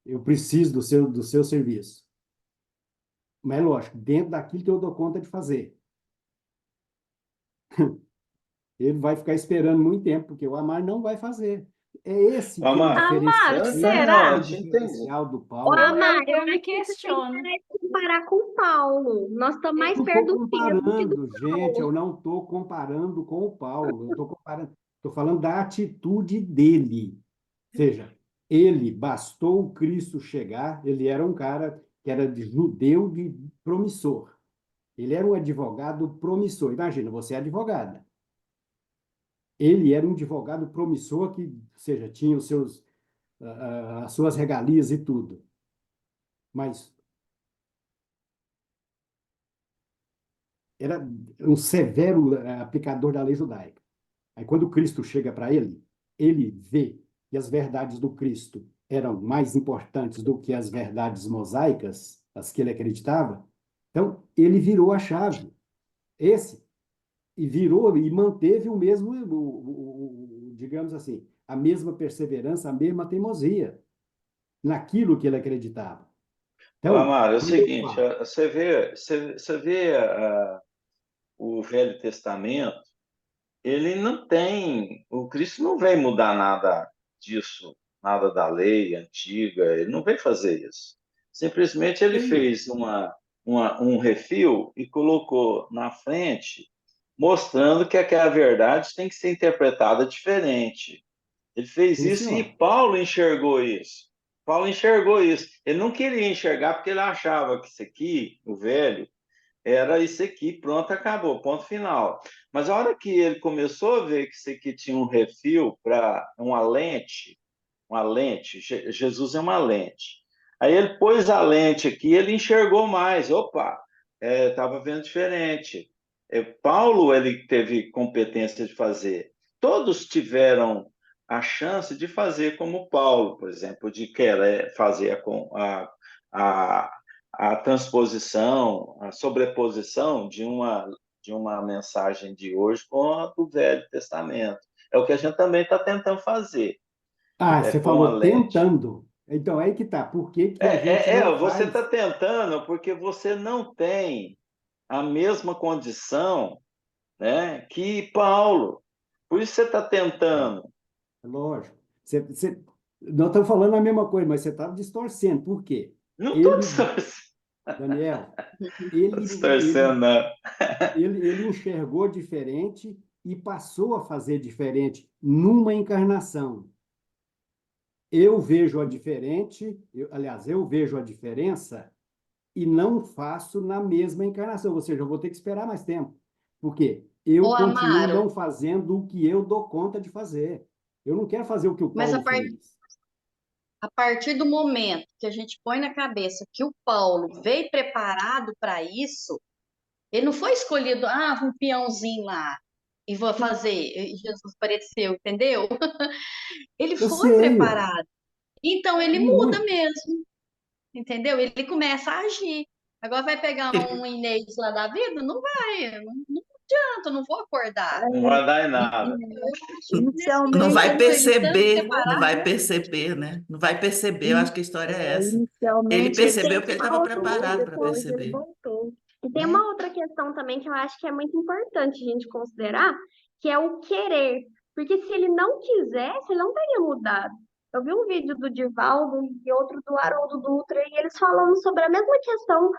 eu preciso do seu serviço. Mas, lógico, dentro daquilo que eu dou conta de fazer. Ele vai ficar esperando muito tempo, porque o Amaro não vai fazer. É esse que é o Amaro, Amaro, diferencial, não, será? eu te entendi. do Ô, Paulo. Amar, eu Eu me acho que você tem que questiono. parar de comparar com o Paulo. Nós estamos Eu mais não perto estou do Pedro do que do comparando, gente, eu Paulo. não estou comparando com o Paulo. Eu estou comparando, estou falando da atitude dele. Ou seja, ele bastou o Cristo chegar, ele era um cara que era de judeu de promissor. Ele era um advogado promissor. Imagina, você é advogada. Ele era um advogado promissor que, ou seja, tinha as suas regalias e tudo. Mas era um severo aplicador da lei judaica. Aí, quando Cristo chega para ele, ele vê que as verdades do Cristo eram mais importantes do que as verdades mosaicas, as que ele acreditava. Então, ele virou a chave. Esse e virou e manteve o mesmo, digamos assim, a mesma perseverança, a mesma teimosia naquilo que ele acreditava. Ô, Então, Amaro, é o quando eu seguinte, falo, você vê o Velho Testamento, ele não tem, o Cristo não veio mudar nada disso, nada da lei antiga, ele não veio fazer isso. Simplesmente ele veio. fez um refil e colocou na frente, mostrando que aquela verdade tem que ser interpretada diferente. Ele fez Sim, isso e senhor. Paulo enxergou isso. Paulo enxergou isso. Ele não queria enxergar porque ele achava que isso aqui, o velho, era isso aqui, pronto, acabou, ponto final. Mas a hora que ele começou a ver que isso aqui tinha um refil para uma lente, Jesus é uma lente. Aí ele pôs a lente aqui, ele enxergou mais. Opa, estava vendo diferente. Paulo, ele teve competência de fazer. Todos tiveram a chance de fazer como Paulo, por exemplo, de querer fazer a, a transposição, a sobreposição de uma mensagem de hoje com a do Velho Testamento. É o que a gente também está tentando fazer, Ah, você com a falou lente. tentando. Então, aí que tá. Por que que a gente não Você está faz? tentando porque você não tem a mesma condição, né, que Paulo. Por isso você está É, tentando. lógico. Não estamos falando a mesma coisa, mas você está distorcendo. Por quê? Não estou Ele, Daniel, ele, distorcendo, ele, não. ele enxergou diferente e passou a fazer diferente numa encarnação. Eu vejo a diferente, aliás, eu vejo a diferença e não faço na mesma encarnação, ou seja, eu vou ter que esperar mais tempo. Por quê? Eu Ô, continuo Amaro, não fazendo o que eu dou conta de fazer. Eu não quero fazer o que o mas Paulo fez. a partir do momento que a gente põe na cabeça que o Paulo veio preparado para isso, ele não foi escolhido, um peãozinho lá, e vou fazer, e Jesus apareceu, entendeu? Ele Eu foi sei, ué, preparado. Então ele muda muito. mesmo, entendeu? Ele começa a agir. Agora vai pegar um Inês lá da vida? Não vai. Não, adianta, eu não vou acordar. Não vai dar em nada. Eu acho que Não Inicialmente, vai perceber, separar, não vai perceber, né? Não vai perceber, eu acho que a história é essa. Ele inicialmente ele percebeu porque ele estava outra tentou e preparado para depois ele perceber, voltou, E tem né? uma outra questão também que eu acho que é muito importante a gente considerar, que é o querer. Porque se ele não quisesse, ele não teria mudado. Eu vi um vídeo do Divaldo e outro do Haroldo Dutra, e eles falando sobre a mesma questão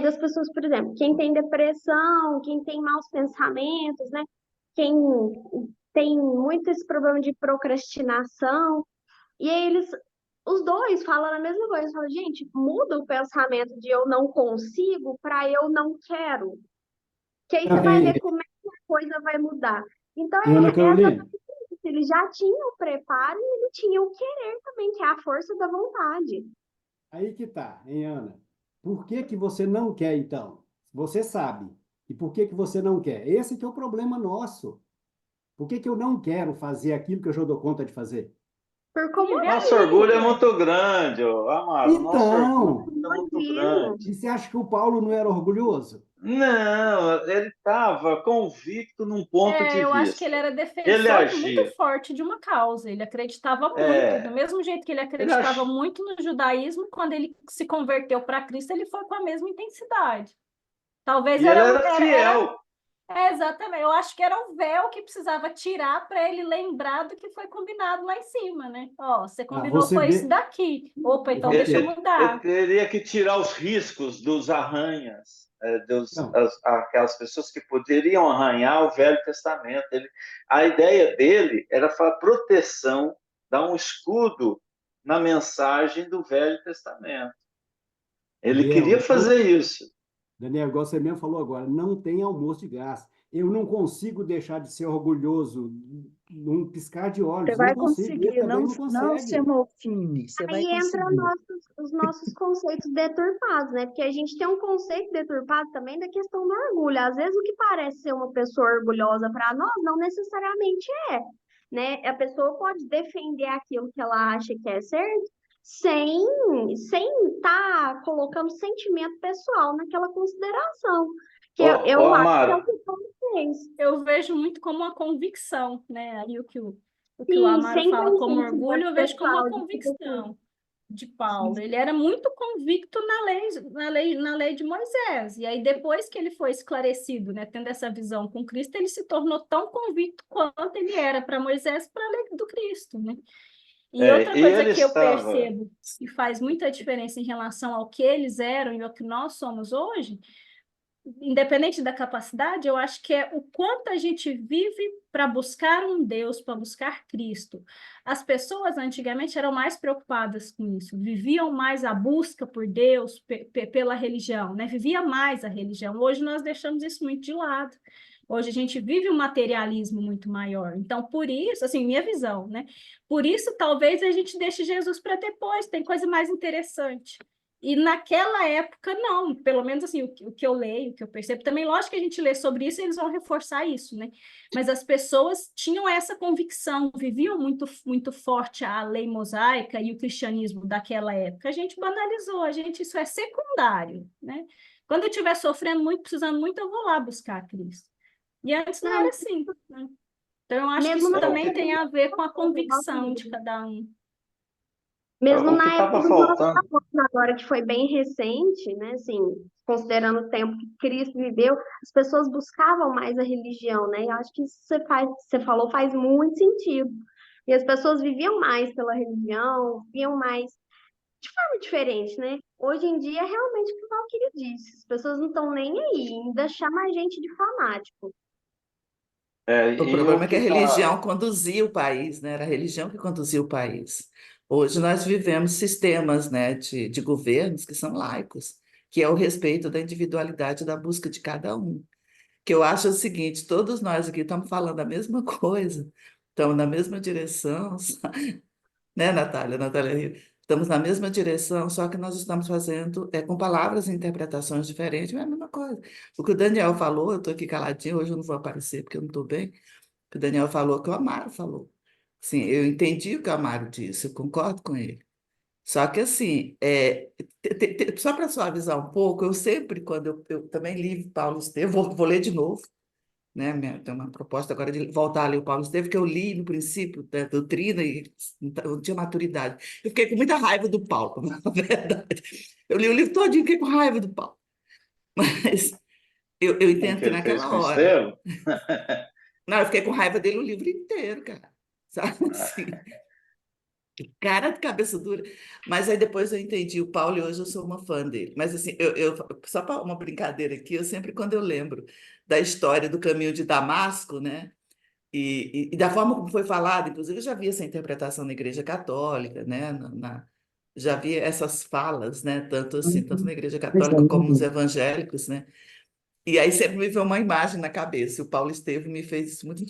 das pessoas, por exemplo, quem tem depressão, quem tem maus pensamentos, né? Quem tem muito esse problema de procrastinação. E aí os dois falam a mesma coisa. Falam, gente, muda o pensamento de eu não consigo para eu não quero. Que aí você vai ver como é que a coisa vai mudar. Então, E Ana é Carolina, exatamente isso. Ele já tinha o preparo e ele tinha o querer também, que é a força da vontade. aí que tá, hein, Ana? Por que que você não quer, então? Você sabe. E por que que você não quer? Esse que é o problema nosso. Por que que eu não quero fazer aquilo que eu já dou conta de fazer? Por Nosso orgulho é comodismo, muito grande, ô, Amaro. Nosso orgulho Então, é muito comodismo. grande. e você acha que o Paulo não era orgulhoso? Não, ele estava convicto num ponto de Eu acho que ele vista. era Ele defensor muito agia. forte de uma causa. Ele acreditava muito, do É, mesmo jeito que ele ele acreditava agi- muito no judaísmo, quando ele se converteu para Cristo, ele foi com a mesma intensidade. Talvez e ele era fiel. exatamente. Eu acho que era o véu que precisava tirar para ele lembrar do que foi combinado lá em cima, né? Ó, você Ah, combinou você foi isso vê. daqui. Opa, então Ok. deixa eu Ele mudar. teria que tirar os riscos dos arranhas, Não, aquelas pessoas que poderiam arranhar o Velho Testamento. A ideia dele era para proteção, dar um escudo na mensagem do Velho Testamento. Ele Daniel, queria fazer isso. Daniel, igual você mesmo falou agora, não tem almoço de graça. Eu não consigo deixar de ser orgulhoso num piscar de Você olhos. Não vai consigo. Ele conseguir, também não, não não se consegue. amofine, você vai Aí entra conseguir. os nossos conceitos deturpados, né? Porque a gente tem um conceito deturpado também da questão do orgulho. Às vezes o que parece ser uma pessoa orgulhosa para nós não necessariamente é, né? A pessoa pode defender aquilo que ela acha que é certo sem estar colocando sentimento pessoal naquela consideração. Que eu Ô, acho que é o Amaro, que o Paulo fez. Eu vejo muito como uma convicção, né? Aí o que o Sim, Amaro sem fala ter como orgulho, sentimento eu vejo como uma pessoal de tipo assim, convicção de Paulo. Ele era muito convicto na lei de Moisés. E aí, depois que ele foi esclarecido, né, tendo essa visão com Cristo, ele se tornou tão convicto quanto ele era para Moisés, para a lei do Cristo, né? E outra e coisa ele que eu estava. percebo e faz muita diferença em relação ao que eles eram e ao que nós somos hoje, independente da capacidade, eu acho que é o quanto a gente vive para buscar um Deus, para buscar Cristo. As pessoas antigamente eram mais preocupadas com isso, viviam mais a busca por Deus, pela religião, né? Vivia mais a religião. Hoje nós deixamos isso muito de lado. Hoje a gente vive um materialismo muito maior. Então, por isso, assim, minha visão, né? Por isso, talvez a gente deixe Jesus para depois, tem coisa mais interessante. E naquela época, não, pelo menos assim, o que eu leio, o que eu percebo, também, lógico que a gente lê sobre isso e eles vão reforçar isso, né? Mas as pessoas tinham essa convicção, viviam muito, muito forte a lei mosaica e o cristianismo daquela época. A gente banalizou, isso é secundário, né? Quando eu estiver sofrendo muito, precisando muito, eu vou lá buscar Cristo. E antes não era não, assim, né? Então, eu acho que mesmo isso na também O tem a ver com a convicção de cada um. Mesmo que na época estava dos nossos faltando. avós, agora que foi bem recente, né? Assim, considerando o tempo que Cristo viveu, as pessoas buscavam mais a religião, né? Eu acho que isso você falou faz muito sentido. E as pessoas viviam mais pela religião, viviam mais de forma diferente, né? Hoje em dia, é realmente o que o Valquíria disse, as pessoas não estão nem aí, ainda chama a gente de fanático. O E o problema é que que a está. religião conduzia o país, né? Era a religião que conduzia o país. Hoje nós vivemos sistemas, né, de governos que são laicos, que é o respeito da individualidade da busca de cada um. Que eu acho o seguinte, todos nós aqui estamos falando a mesma coisa, estamos na mesma direção, né, Natália? Natália, Rio? Estamos na mesma direção, só que nós estamos fazendo com palavras e interpretações diferentes, mas é a mesma coisa. O que o Daniel falou, eu estou aqui caladinho, hoje eu não vou aparecer porque eu não estou bem. O que o Daniel falou, que o Amaro falou. Sim, eu entendi o que o Amaro disse, eu concordo com ele. Só que, assim, só para suavizar um pouco, eu sempre, quando eu também li Paulo Estevam, vou ler de novo, né? Tem uma proposta agora de voltar a ler o Paulo Estevam, que eu li no princípio da doutrina e eu tinha maturidade. Eu fiquei com muita raiva do Paulo, na verdade. Eu li o livro todinho e fiquei com raiva do Paulo. Mas eu O entendo que que ele fez naquela com o hora... Estevão? Não, eu fiquei com raiva dele o livro inteiro, cara. Sabe assim? Cara de cabeça dura. Mas aí depois eu entendi o Paulo e hoje eu sou uma fã dele. Mas assim, só para uma brincadeira aqui, eu sempre, quando eu lembro da história do caminho de Damasco, né? E da forma como foi falado, inclusive eu já vi essa interpretação na Igreja Católica, né? Já vi essas falas, né? Tanto assim, tanto na Igreja Pois é, Católica como nos evangélicos, né? E aí sempre me veio uma imagem na cabeça. O Paulo Estevam me fez isso muito.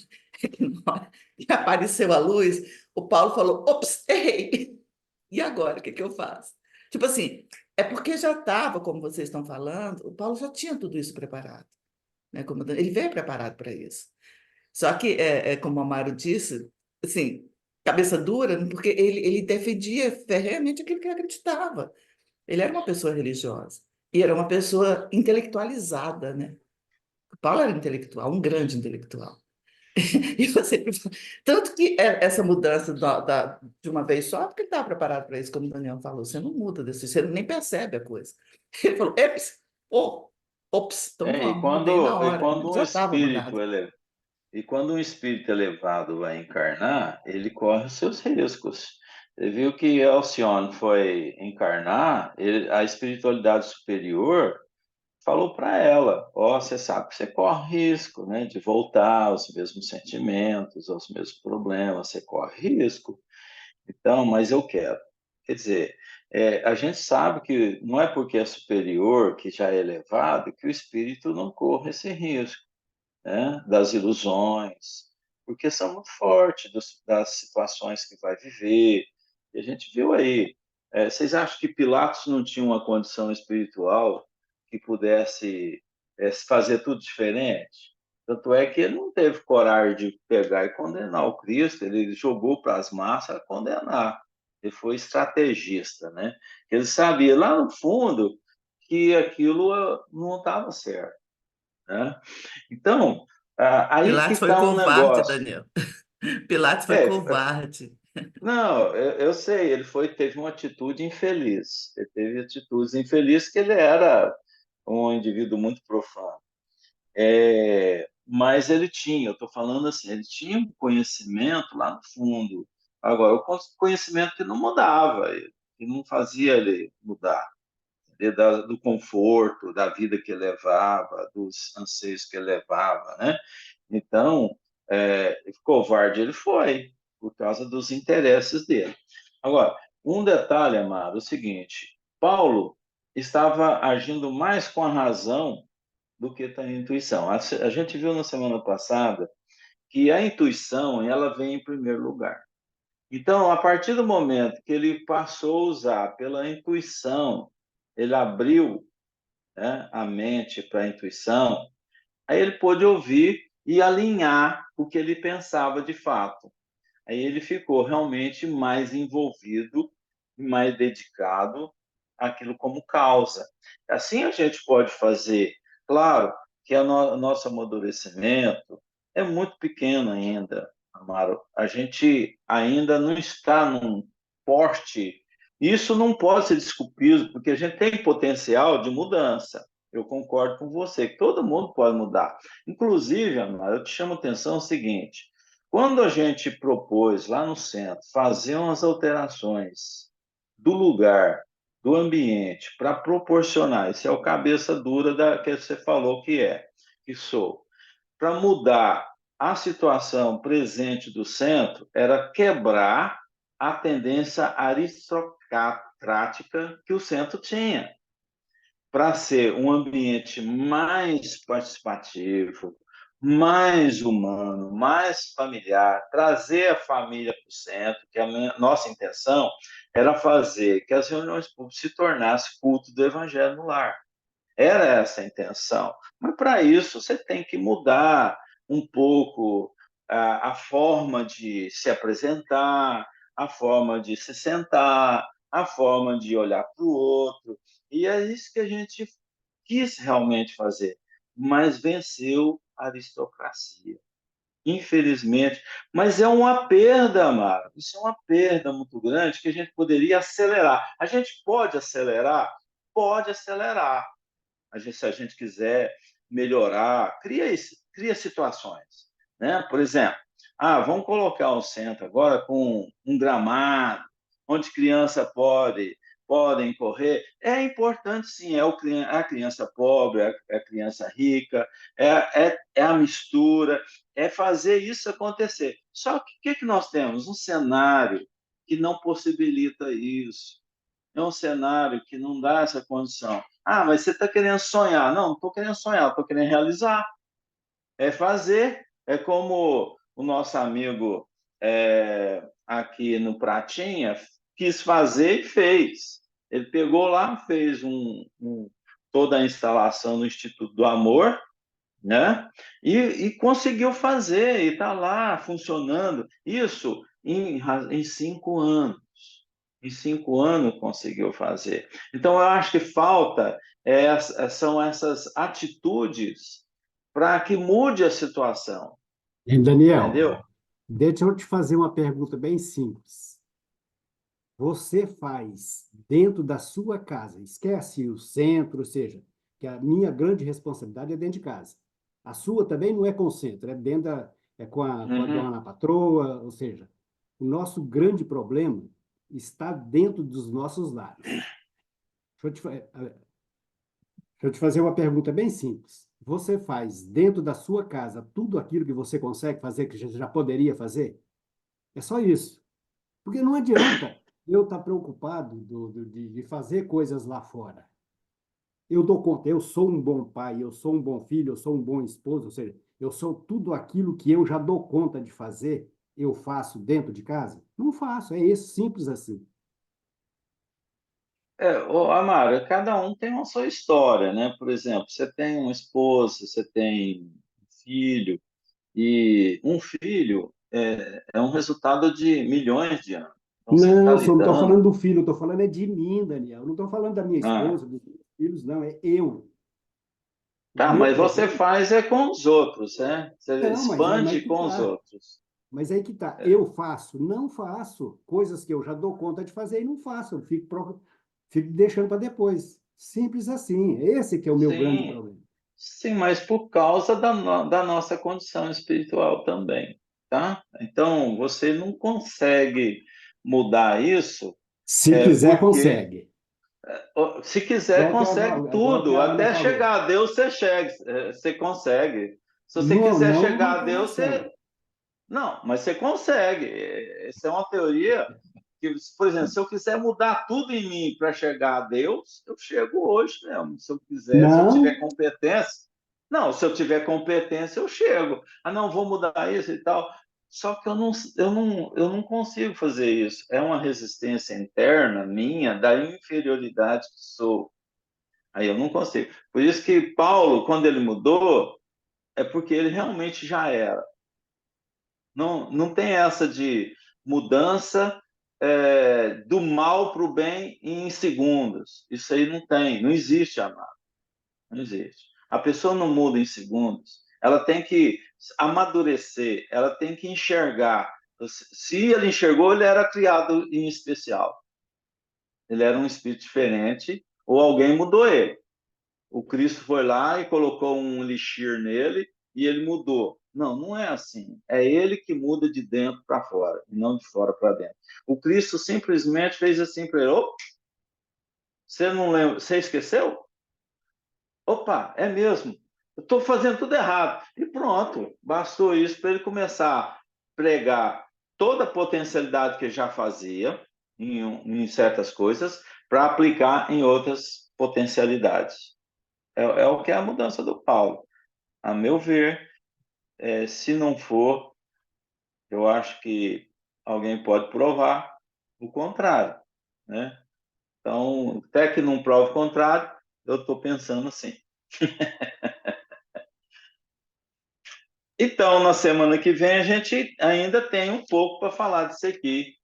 Na hora que apareceu a luz, o Paulo falou: ops, errei. E agora, o que que eu faço? Tipo assim, é porque já estava, como vocês estão falando, o Paulo já tinha tudo isso preparado, né? Ele veio preparado para isso. Só que, como o Amaro disse, assim, cabeça dura, porque ele defendia ferrenhamente aquilo que ele acreditava. Ele era uma pessoa religiosa e era uma pessoa intelectualizada, né? O Paulo era intelectual, um grande intelectual. E você, tanto que essa mudança de uma vez só, porque ele estava preparado para isso, como o Daniel falou, você não muda desse, você nem percebe a coisa. Ele falou, eps, oh, ops, então É, vamos, mudei na e hora, quando um já estava espírito mudado. ele, e quando um espírito elevado vai encarnar, ele corre os seus riscos. Você viu que Alcione foi encarnar, a espiritualidade superior falou para ela: ó, você sabe que você corre risco, né, de voltar aos mesmos sentimentos, aos mesmos problemas, você corre risco. Então, mas eu quero. Quer dizer, a gente sabe que não é porque é superior, que já é elevado, que o espírito não corre esse risco, né, das ilusões, porque são muito fortes das situações que vai viver. E a gente viu aí. Vocês acham que Pilatos não tinha uma condição espiritual que pudesse fazer tudo diferente? Tanto é que ele não teve coragem de pegar e condenar o Cristo, ele jogou para as massas condenar. Ele foi estrategista, né? Ele sabia lá no fundo que aquilo não estava certo, né? Então, aí que Pilatos foi está um covarde, negócio. Daniel. Pilatos foi É, covarde. não, eu sei, teve uma atitude infeliz. Ele teve atitudes infelizes que ele era um indivíduo muito profano. Mas ele tinha, eu estou falando assim, ele tinha um conhecimento lá no fundo. Agora, o conhecimento que não mudava, que não fazia ele mudar, do conforto, da vida que ele levava, dos anseios que ele levava, né? Então, covarde ele foi, por causa dos interesses dele. Agora, um detalhe, Amado, é o seguinte: Paulo estava agindo mais com a razão do que com a intuição. A gente viu na semana passada que a intuição ela vem em primeiro lugar. Então, a partir do momento que ele passou a usar pela intuição, ele abriu, né, a mente para a intuição, aí ele pôde ouvir e alinhar o que ele pensava de fato. Aí ele ficou realmente mais envolvido, mais dedicado àquilo como causa. Assim a gente pode fazer. Claro que o nosso amadurecimento é muito pequeno ainda, Amaro. A gente ainda não está num porte. Isso não pode ser desculpido, porque a gente tem potencial de mudança. Eu concordo com você, que todo mundo pode mudar. Inclusive, Amaro, eu te chamo a atenção o seguinte: quando a gente propôs lá no centro fazer umas alterações do lugar, do ambiente, para proporcionar, esse é o cabeça dura que você falou que sou, para mudar a situação presente do centro, era quebrar a tendência aristocrática que o centro tinha, para ser um ambiente mais participativo, mais humano, mais familiar, trazer a família para o centro, que a nossa intenção era fazer que as reuniões públicas se tornassem culto do evangelho no lar. Era essa a intenção. Mas para isso você tem que mudar um pouco a forma de se apresentar, a forma de se sentar, a forma de olhar para o outro. E é isso que a gente quis realmente fazer. mas venceu a aristocracia. Infelizmente. Mas é uma perda, Amaro. Isso é uma perda muito grande que a gente poderia acelerar. A gente pode acelerar? Pode acelerar. Se a gente quiser melhorar, cria situações. Né? Por exemplo, vamos colocar o centro agora com um gramado, onde criança podem correr. É importante, sim, a criança pobre, a criança rica, é a mistura, é fazer isso acontecer. Só que o que nós temos? Um cenário que não possibilita isso. É um cenário que não dá essa condição. Mas você está querendo sonhar. Não estou querendo sonhar, estou querendo realizar. É fazer. É como o nosso amigo aqui no Pratinha quis fazer e fez. Ele pegou lá, fez toda a instalação no Instituto do Amor, né? E conseguiu fazer, e está lá funcionando. Isso em 5 anos. Em 5 anos conseguiu fazer. Então, eu acho que falta são essas atitudes para que mude a situação, Daniel, entendeu? deixa eu te fazer uma pergunta bem simples. Você faz dentro da sua casa, esquece o centro, ou seja, que a minha grande responsabilidade é dentro de casa. A sua também não é com o centro, é dentro com a dona patroa, ou seja, o nosso grande problema está dentro dos nossos lares. Deixa eu te fazer uma pergunta bem simples. Você faz dentro da sua casa tudo aquilo que você consegue fazer, que já poderia fazer? É só isso. Porque não adianta eu estar preocupado de fazer coisas lá fora. Eu dou conta, eu sou um bom pai, eu sou um bom filho, eu sou um bom esposo, ou seja, eu sou tudo aquilo que eu já dou conta de fazer, eu faço dentro de casa? Não faço, é isso, simples assim. Amaro, cada um tem uma sua história, né? Por exemplo, você tem uma esposa, você tem um filho, e um filho é um resultado de milhões de anos. Então, você está Não, só não estou lidando. falando do filho, eu estou falando é de mim, Daniel. Eu não estou falando da minha Ah, esposa, dos meus filhos, não, é eu. O tá, meu mas você problema. faz com os outros, né? Você Não, mas expande que com os tá. outros. Mas aí que tá. É, Eu faço, não faço coisas que eu já dou conta de fazer e não faço. Eu fico deixando para depois. Simples assim. Esse que é o meu grande sim, problema. sim, mas por causa da nossa condição espiritual também, tá? Então, você não consegue mudar isso, Se quiser, porque consegue. se quiser, Igual que consegue igual que tudo. a Ana Até falou. chegar a Deus, você consegue. Se você Não, quiser não numa chegar a Deus, encarnação. Não, mas você consegue. Essa é uma teoria que, por exemplo, se eu quiser mudar tudo em mim para chegar a Deus, eu chego hoje mesmo. Se eu quiser, se eu tiver Não, competência. Não, se eu tiver competência, eu chego. Não, vou mudar isso e tal. Só que eu não consigo fazer isso. É uma resistência interna minha da inferioridade que sou. Aí eu não consigo. Por isso que Paulo, quando ele mudou, é porque ele realmente já era. Não, não tem essa de mudança do mal para o bem em segundos. Isso aí não tem, não existe, amado. Não existe. A pessoa não muda em segundos. Ela tem que amadurecer, ela tem que enxergar. Se ele enxergou, ele era criado em especial. Ele era um espírito diferente, ou alguém mudou ele. O Cristo foi lá e colocou um elixir nele e ele mudou. Não, não é assim. É ele que muda de dentro para fora, e não de fora para dentro. O Cristo simplesmente fez assim para ele: "Ô, você não lembra, você esqueceu? Opa, é mesmo. Eu estou fazendo tudo errado." E pronto, bastou isso para ele começar a pregar toda a potencialidade que ele já fazia em certas coisas para aplicar em outras potencialidades. É o que é a mudança do Paulo. A meu ver, se não for, eu acho que alguém pode provar o contrário, né? Então, até que não prove o contrário, eu estou pensando assim. Então, na semana que vem, a gente ainda tem um pouco para falar disso aqui.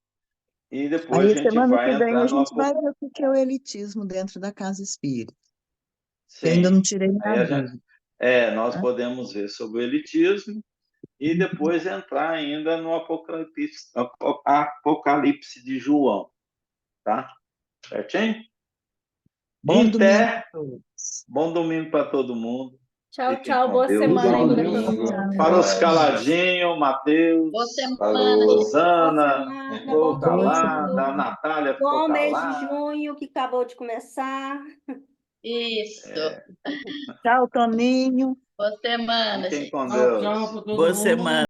E depois Aí, a gente semana que vai vem, entrar a numa. gente vai ver o que é o elitismo dentro da casa espírita, que eu ainda Sim. não tirei Aí minha a gente, dúvida. Nós podemos ver sobre o elitismo e depois entrar ainda no Apocalipse de João, tá? Certinho? Bom Em domingo pé, a todos. bom domingo para todo mundo. Tchau, Fiquem tchau. com Boa Deus. semana aí Bom para todo domingo. mundo. Para os Paz. caladinhos, Matheus, Boa semana, Falou. gente. Rosana, Boa semana, ficou bom calada, domingo. a Natália ficou Bom mês de calada. junho que acabou de começar. Isso. Tchau, Toninho. Boa semana, Fiquem gente. com Tchau, Deus. tchau para todo Boa mundo. semana.